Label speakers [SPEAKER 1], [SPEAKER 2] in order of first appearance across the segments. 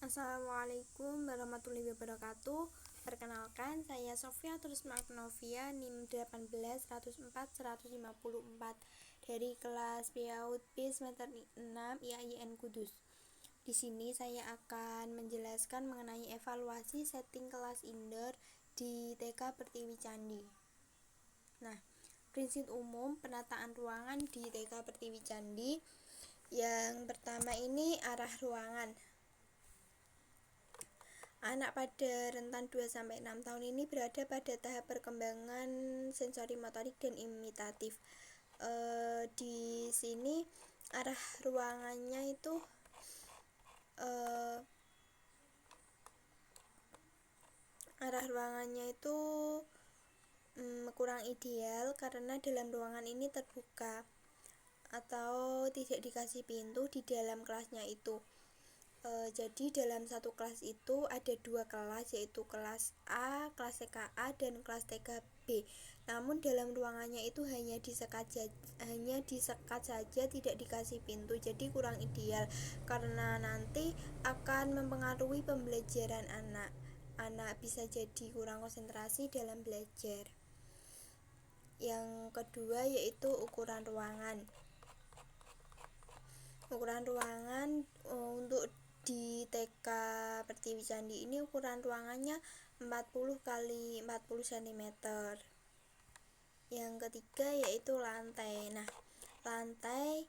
[SPEAKER 1] Assalamualaikum warahmatullahi wabarakatuh. Perkenalkan, saya Sofia Turisma Agnovia NIM 18104 dari kelas PAUD B semester 6 IAIN Kudus. Di sini saya akan menjelaskan mengenai evaluasi setting kelas indoor di TK Pertiwi Candi. Nah, prinsip umum penataan ruangan di TK Pertiwi Candi. Yang pertama ini arah ruangan. Anak pada rentan 2-6 tahun ini berada pada tahap perkembangan sensori motorik dan imitatif. Di sini arah ruangannya itu kurang ideal karena dalam ruangan ini terbuka atau tidak dikasih pintu di dalam kelasnya itu. Jadi dalam satu kelas itu ada 2 kelas, yaitu kelas A, kelas TKA, dan kelas TKB. Namun dalam ruangannya itu hanya disekat saja, tidak dikasih pintu. Jadi kurang ideal karena nanti akan mempengaruhi pembelajaran anak. Anak bisa jadi kurang konsentrasi dalam belajar. Yang kedua yaitu ukuran ruangan. Ukuran ruangan untuk di TK Pertiwi Candi ini ukuran ruangannya 40 x 40 cm. Yang ketiga yaitu lantai. Nah, lantai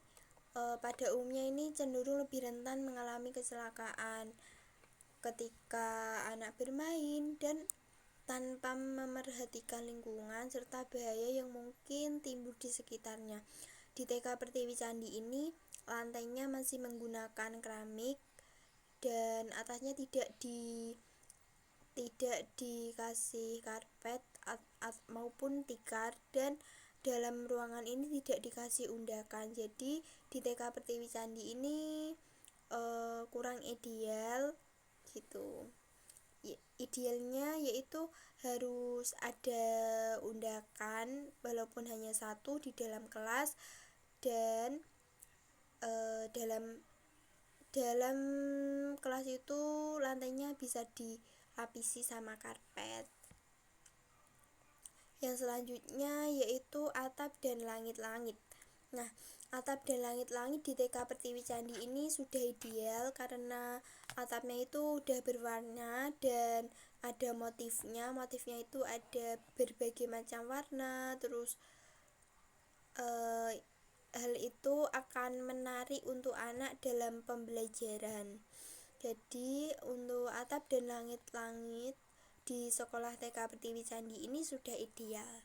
[SPEAKER 1] pada umumnya ini cenderung lebih rentan mengalami kecelakaan ketika anak bermain dan tanpa memerhatikan lingkungan serta bahaya yang mungkin timbul di sekitarnya. Di TK Pertiwi Candi ini lantainya masih menggunakan keramik dan atasnya tidak dikasih karpet maupun tikar, dan dalam ruangan ini tidak dikasih undakan. Jadi di TK Pertiwi Candi ini kurang ideal gitu. Idealnya yaitu harus ada undakan walaupun hanya satu di dalam kelas, dan dalam kelas itu lantainya bisa dilapisi sama karpet. Yang selanjutnya yaitu atap dan langit-langit. Nah, atap dan langit-langit di TK Pertiwi Candi ini sudah ideal karena atapnya itu udah berwarna dan ada motifnya. Motifnya itu ada berbagai macam warna. Terus hal itu akan menarik untuk anak dalam pembelajaran. Jadi untuk atap dan langit-langit di sekolah TK Pertiwi Candi ini sudah ideal.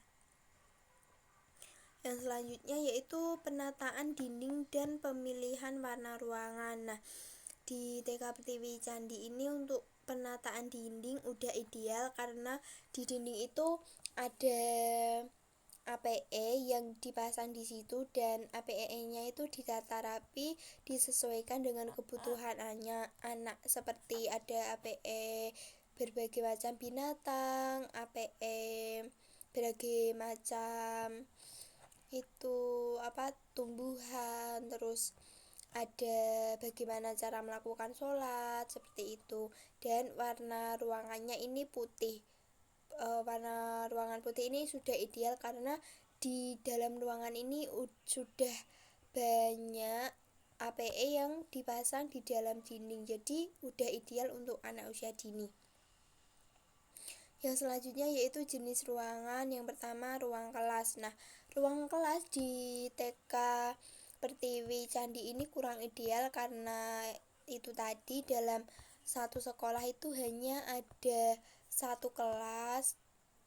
[SPEAKER 1] Yang selanjutnya yaitu penataan dinding dan pemilihan warna ruangan. Nah, di TK Pertiwi Candi ini untuk penataan dinding udah ideal karena di dinding itu ada APE yang dipasang di situ, dan APE-nya itu ditata rapi, disesuaikan dengan kebutuhan anak, seperti ada APE berbagai macam binatang, APE berbagai macam tumbuhan, terus ada bagaimana cara melakukan sholat seperti itu. Dan warna ruangannya ini putih. Warna ruangan putih ini sudah ideal karena di dalam ruangan ini sudah banyak APE yang dipasang di dalam dinding, jadi udah ideal untuk anak usia dini. Yang selanjutnya yaitu jenis ruangan. Yang pertama ruang kelas. Nah, ruang kelas di TK Pertiwi Candi ini kurang ideal karena itu tadi dalam satu sekolah itu hanya ada satu kelas,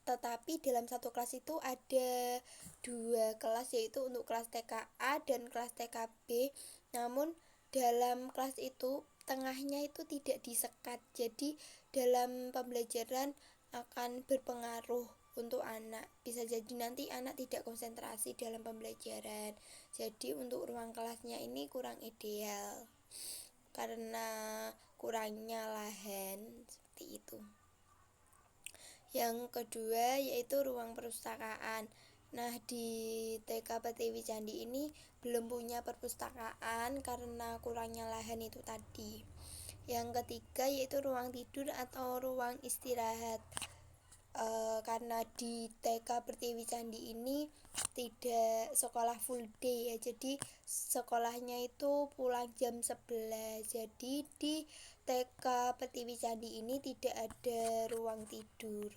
[SPEAKER 1] tetapi dalam satu kelas itu ada 2 kelas, yaitu untuk kelas TKA dan kelas TKB. Namun dalam kelas itu tengahnya itu tidak disekat, jadi dalam pembelajaran akan berpengaruh untuk anak. Bisa jadi nanti anak tidak konsentrasi dalam pembelajaran. Jadi untuk ruang kelasnya ini kurang ideal karena kurangnya lahan seperti itu. Yang kedua yaitu ruang perpustakaan. Nah, di TK Pertiwi Candi ini belum punya perpustakaan karena kurangnya lahan itu tadi. Yang ketiga yaitu ruang tidur atau ruang istirahat. Karena di TK Pertiwi Candi ini tidak sekolah full day ya, jadi sekolahnya itu pulang jam 11. Jadi di TK Pertiwi Candi ini tidak ada ruang tidur.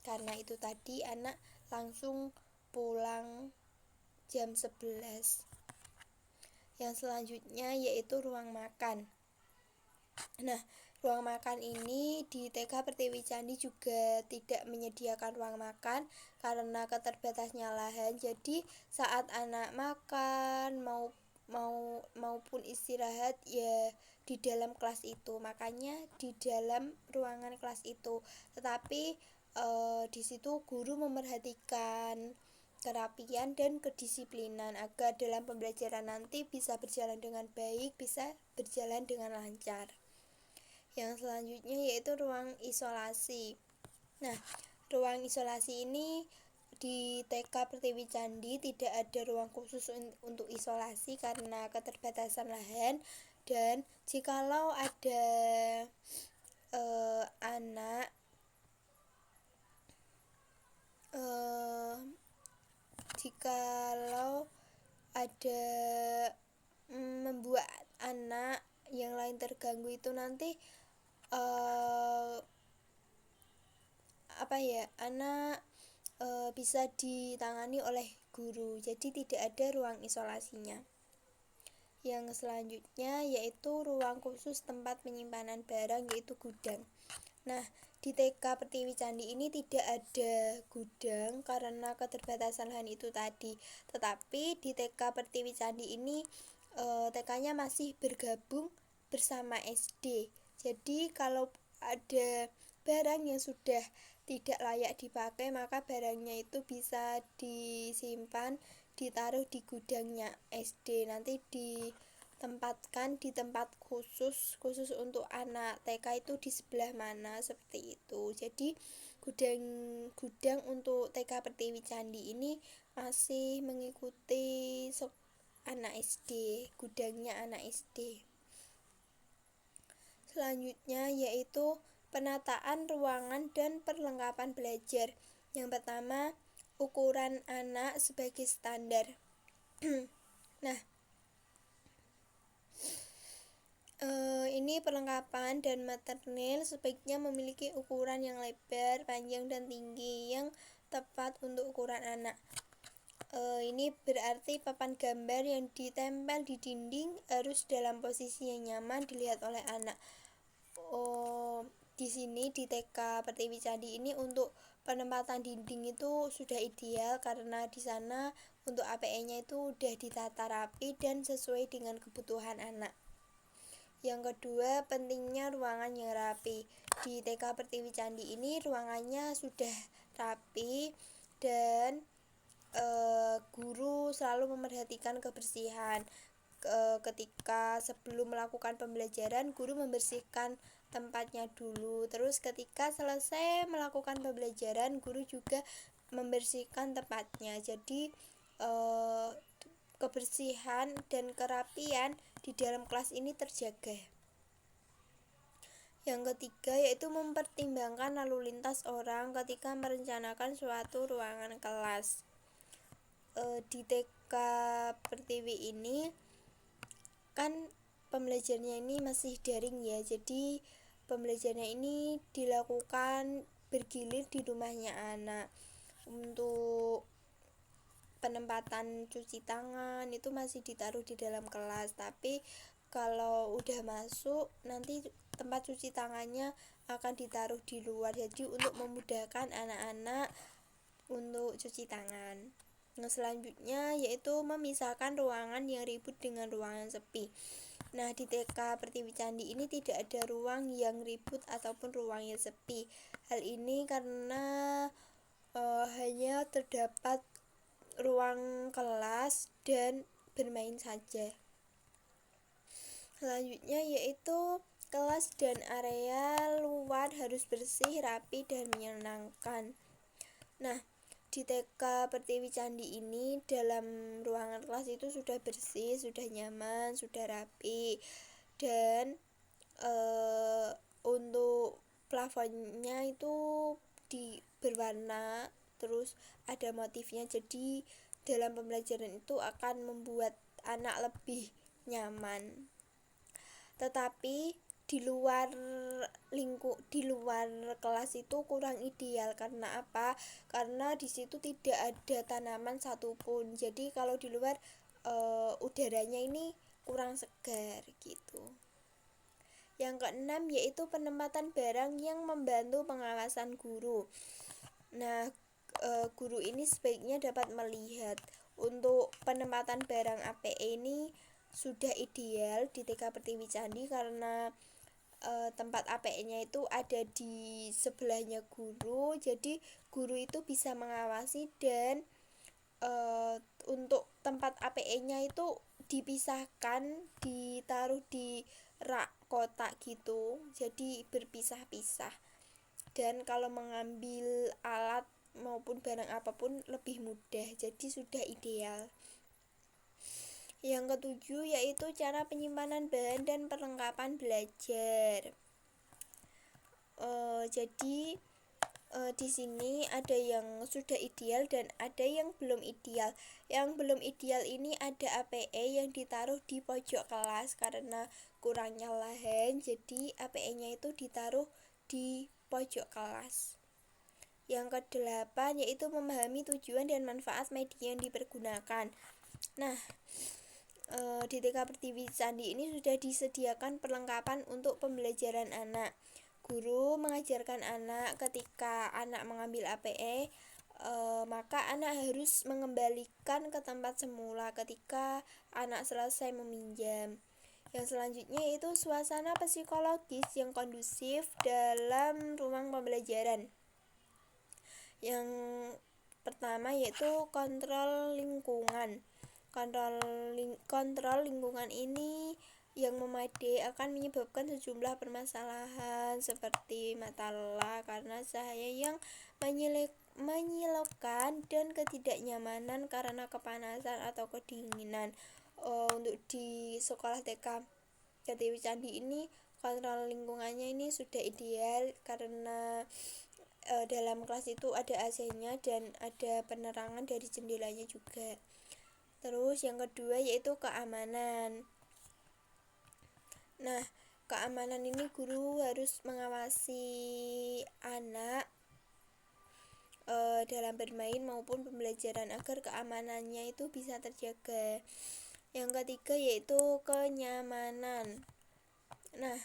[SPEAKER 1] Karena itu tadi anak langsung pulang jam 11. Yang selanjutnya yaitu ruang makan. Nah, ruang makan ini di TK Pertiwi Candi juga tidak menyediakan ruang makan karena keterbatasnya lahan. Jadi saat anak makan maupun istirahat ya di dalam kelas itu, makanya di dalam ruangan kelas itu. Tetapi di situ guru memerhatikan kerapian dan kedisiplinan agar dalam pembelajaran nanti bisa berjalan dengan baik, bisa berjalan dengan lancar. Yang selanjutnya yaitu ruang isolasi. Nah, ruang isolasi ini di TK Pertiwi Candi tidak ada ruang khusus untuk isolasi karena keterbatasan lahan, dan jikalau ada anak jikalau ada membuat anak yang lain terganggu itu nanti anak bisa ditangani oleh guru, jadi tidak ada ruang isolasinya. Yang selanjutnya yaitu ruang khusus tempat penyimpanan barang, yaitu gudang. Nah, di TK Pertiwi Candi ini tidak ada gudang karena keterbatasan lahan itu tadi. Tetapi di TK Pertiwi Candi ini TK-nya masih bergabung bersama SD. Jadi kalau ada barang yang sudah tidak layak dipakai, maka barangnya itu bisa disimpan, ditaruh di gudangnya SD. Nanti ditempatkan di tempat khusus untuk anak TK itu di sebelah mana, seperti itu. Jadi gudang untuk TK Pertiwi Candi ini masih mengikuti anak SD, gudangnya anak SD. Selanjutnya yaitu penataan ruangan dan perlengkapan belajar. Yang pertama, ukuran anak sebagai standar. Nah, ini perlengkapan dan material sebaiknya memiliki ukuran yang lebar, panjang, dan tinggi yang tepat untuk ukuran anak. Ini berarti papan gambar yang ditempel di dinding harus dalam posisi yang nyaman dilihat oleh anak. Di sini di TK Pertiwi Candi ini untuk penempatan dinding itu sudah ideal karena di sana untuk APE-nya itu sudah ditata rapi dan sesuai dengan kebutuhan anak. Yang kedua, pentingnya ruangan yang rapi. Di TK Pertiwi Candi ini ruangannya sudah rapi dan guru selalu memerhatikan kebersihan. Ketika sebelum melakukan pembelajaran, guru membersihkan tempatnya dulu. Terus ketika selesai melakukan pembelajaran, guru juga membersihkan tempatnya. Jadi kebersihan dan kerapian di dalam kelas ini terjaga. Yang ketiga yaitu mempertimbangkan lalu lintas orang ketika merencanakan suatu ruangan kelas. Di TK Pertiwi ini kan pembelajarannya ini masih daring ya, jadi pembelajarannya ini dilakukan bergilir di rumahnya anak. Untuk penempatan cuci tangan itu masih ditaruh di dalam kelas, tapi kalau udah masuk nanti tempat cuci tangannya akan ditaruh di luar, jadi untuk memudahkan anak-anak untuk cuci tangan. Selanjutnya yaitu memisahkan ruangan yang ribut dengan ruangan sepi. Nah, di TK Pertiwi Candi ini tidak ada ruang yang ribut ataupun ruang yang sepi. Hal ini karena hanya terdapat ruang kelas dan bermain saja. Selanjutnya yaitu kelas dan area luar harus bersih, rapi, dan menyenangkan. Nah, di TK Pertiwi Candi ini dalam ruangan kelas itu sudah bersih, sudah nyaman, sudah rapi, dan Untuk plafonnya itu berwarna, terus ada motifnya, jadi dalam pembelajaran itu akan membuat anak lebih nyaman. Tetapi di luar kelas itu kurang ideal. Karena apa? Karena di situ tidak ada tanaman satupun, jadi kalau di luar udaranya ini kurang segar gitu. Yang keenam yaitu penempatan barang yang membantu pengawasan guru. Nah, guru ini sebaiknya dapat melihat untuk penempatan barang APE ini sudah ideal di TK Pertiwi Candi karena tempat APE-nya itu ada di sebelahnya guru, jadi guru itu bisa mengawasi. Dan untuk tempat APE-nya itu dipisahkan, ditaruh di rak kotak gitu, jadi berpisah-pisah. Dan kalau mengambil alat maupun barang apapun lebih mudah, jadi sudah ideal. Yang ketujuh yaitu cara penyimpanan bahan dan perlengkapan belajar. Jadi di sini ada yang sudah ideal dan ada yang belum ideal. Yang belum ideal ini ada APE yang ditaruh di pojok kelas karena kurangnya lahan, jadi APE-nya itu ditaruh di pojok kelas. Yang kedelapan yaitu memahami tujuan dan manfaat media yang dipergunakan. Nah, di TK Pertiwi Candi ini sudah disediakan perlengkapan untuk pembelajaran anak. Guru mengajarkan anak ketika anak mengambil APE, maka anak harus mengembalikan ke tempat semula ketika anak selesai meminjam. Yang selanjutnya yaitu suasana psikologis yang kondusif dalam ruang pembelajaran. Yang pertama yaitu kontrol lingkungan. Kontrol lingkungan ini yang memadai akan menyebabkan sejumlah permasalahan seperti mata lelah karena cahaya yang menyilaukan dan ketidaknyamanan karena kepanasan atau kedinginan. Untuk di sekolah TK Pertiwi Candi ini kontrol lingkungannya ini sudah ideal karena dalam kelas itu ada AC-nya dan ada penerangan dari jendelanya juga. Terus yang kedua yaitu keamanan. Nah, keamanan ini guru harus mengawasi anak dalam bermain maupun pembelajaran agar keamanannya itu bisa terjaga. Yang ketiga yaitu kenyamanan. Nah,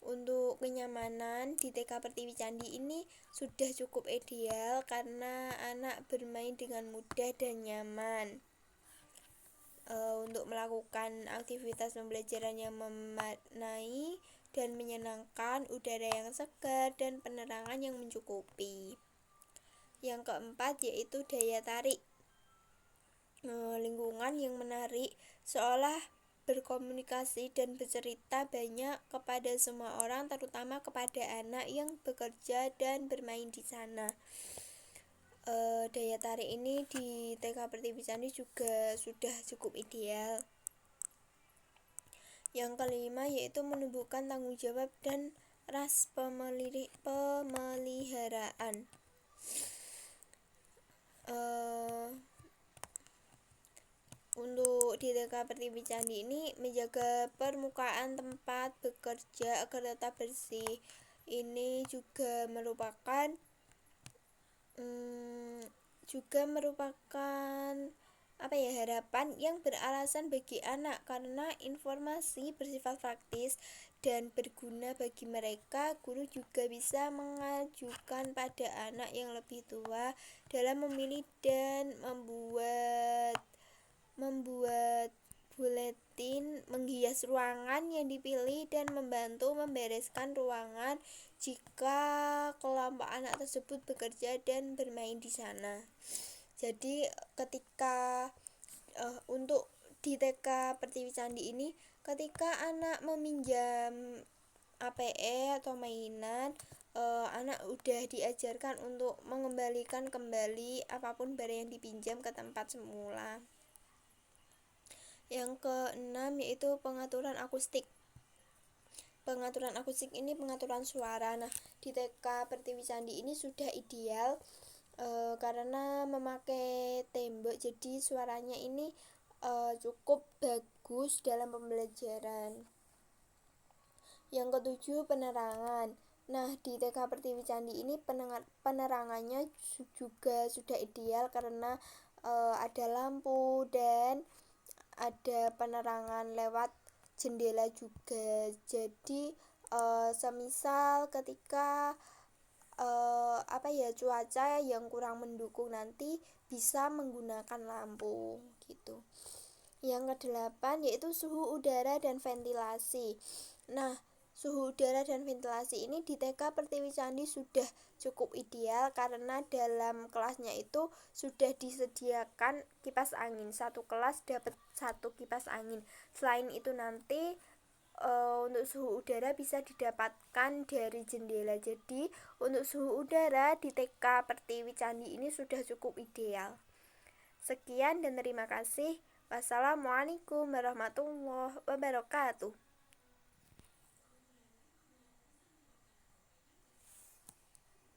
[SPEAKER 1] untuk kenyamanan di TK Pertiwi Candi ini sudah cukup ideal karena anak bermain dengan mudah dan nyaman. Untuk melakukan aktivitas pembelajaran yang memaknai dan menyenangkan, udara yang segar dan penerangan yang mencukupi. Yang keempat yaitu daya tarik. Lingkungan yang menarik seolah berkomunikasi dan bercerita banyak kepada semua orang, terutama kepada anak yang bekerja dan bermain di sana. Daya tarik ini di TK Pertiwi Candi juga sudah cukup ideal. Yang kelima yaitu menumbuhkan tanggung jawab dan ras pemeliharaan. Untuk di TK Pertiwi Candi ini menjaga permukaan tempat bekerja agar tetap bersih. Ini juga merupakan harapan yang beralasan bagi anak karena informasi bersifat praktis dan berguna bagi mereka. Guru juga bisa mengajukan pada anak yang lebih tua dalam memilih dan membuat buletin menghias ruangan yang dipilih dan membantu membereskan ruangan jika kelompok anak tersebut bekerja dan bermain di sana. Jadi ketika untuk di TK Pertiwi Candi ini, ketika anak meminjam APE atau mainan, anak udah diajarkan untuk mengembalikan kembali apapun barang yang dipinjam ke tempat semula. Yang keenam yaitu pengaturan akustik. pengaturan akustik ini pengaturan suara. Nah, di TK Pertiwi Candi ini sudah ideal karena memakai tembok, jadi suaranya ini cukup bagus dalam pembelajaran. Yang ketujuh, penerangan. Nah, di TK Pertiwi Candi ini penerangannya juga sudah ideal karena ada lampu dan ada penerangan lewat jendela juga. Jadi semisal ketika cuaca yang kurang mendukung nanti bisa menggunakan lampu gitu. Yang kedelapan yaitu suhu udara dan ventilasi. Nah, suhu udara dan ventilasi ini di TK Pertiwi Candi sudah cukup ideal karena dalam kelasnya itu sudah disediakan kipas angin. Satu kelas dapat satu kipas angin. Selain itu nanti untuk suhu udara bisa didapatkan dari jendela. Jadi untuk suhu udara di TK Pertiwi Candi ini sudah cukup ideal. Sekian dan terima kasih. Wassalamualaikum warahmatullahi wabarakatuh.